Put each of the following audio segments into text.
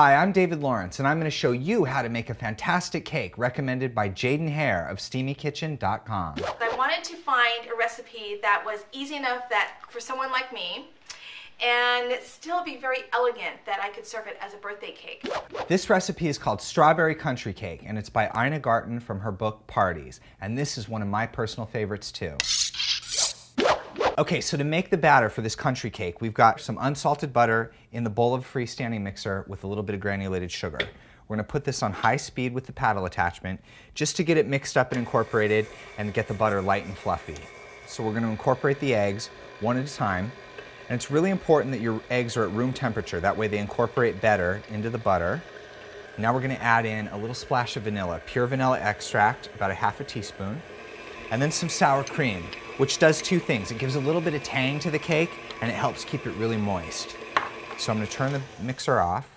Hi, I'm David Lawrence, and I'm going to show you how to make a fantastic cake recommended by Jaden Hare of SteamyKitchen.com. I wanted to find a recipe that was easy enough that for someone like me, and still be very elegant that I could serve it as a birthday cake. This recipe is called Strawberry Country Cake, and it's by Ina Garten from her book Parties, and this is one of my personal favorites too. Okay, so to make the batter for this country cake, we've got some unsalted butter in the bowl of a freestanding mixer with a little bit of granulated sugar. We're going to put this on high speed with the paddle attachment just to get it mixed up and incorporated and get the butter light and fluffy. So we're going to incorporate the eggs one at a time. And it's really important that your eggs are at room temperature. That way they incorporate better into the butter. Now we're going to add in a little splash of vanilla, pure vanilla extract, about a half a teaspoon, and then some sour cream, which does two things. It gives a little bit of tang to the cake, and it helps keep it really moist. So I'm going to turn the mixer off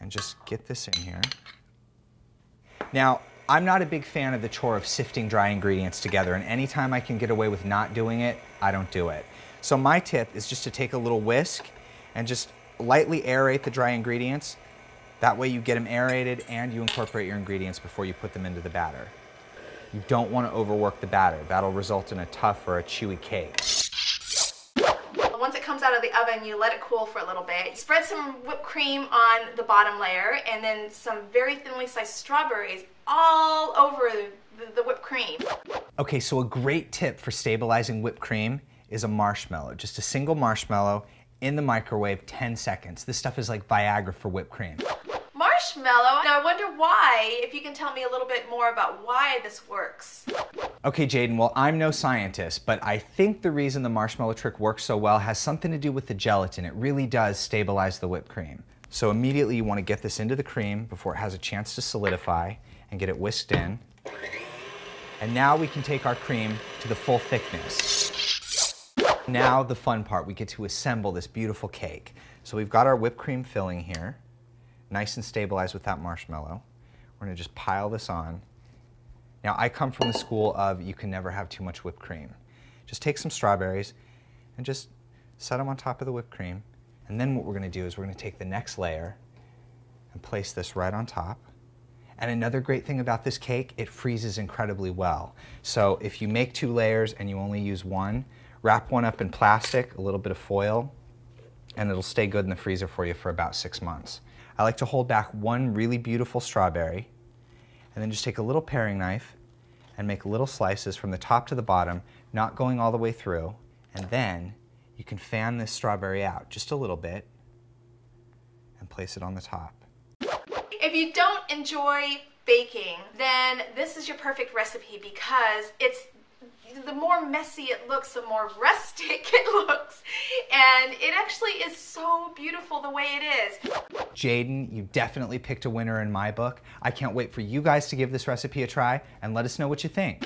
and just get this in here. Now, I'm not a big fan of the chore of sifting dry ingredients together, and anytime I can get away with not doing it, I don't do it. So my tip is just to take a little whisk and just lightly aerate the dry ingredients. That way you get them aerated and you incorporate your ingredients before you put them into the batter. You don't want to overwork the batter. That'll result in a tough or a chewy cake. Once it comes out of the oven, you let it cool for a little bit. Spread some whipped cream on the bottom layer and then some very thinly sliced strawberries all over the whipped cream. Okay, so a great tip for stabilizing whipped cream is a marshmallow. Just a single marshmallow in the microwave, 10 seconds. This stuff is like Viagra for whipped cream. Marshmallow? Now I wonder why, if you can tell me a little bit more about why this works. Okay, Jaden, well, I'm no scientist, but I think the reason the marshmallow trick works so well has something to do with the gelatin. It really does stabilize the whipped cream. So immediately you want to get this into the cream before it has a chance to solidify and get it whisked in. And now we can take our cream to the full thickness. Now the fun part, we get to assemble this beautiful cake. So we've got our whipped cream filling here, nice and stabilized with that marshmallow. We're going to just pile this on. Now I come from the school of you can never have too much whipped cream. Just take some strawberries and just set them on top of the whipped cream. And then what we're going to do is we're going to take the next layer and place this right on top. And another great thing about this cake, it freezes incredibly well. So if you make 2 layers and you only use one, wrap one up in plastic, a little bit of foil, and it'll stay good in the freezer for you for about 6 months. I like to hold back one really beautiful strawberry, and then just take a little paring knife and make little slices from the top to the bottom, not going all the way through, and then you can fan this strawberry out just a little bit and place it on the top. If you don't enjoy baking, then this is your perfect recipe because the more messy it looks, the more rustic it looks. And it actually is so beautiful the way it is. Jaden, you definitely picked a winner in my book. I can't wait for you guys to give this recipe a try and let us know what you think.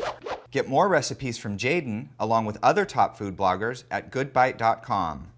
Get more recipes from Jaden, along with other top food bloggers, at goodbite.com.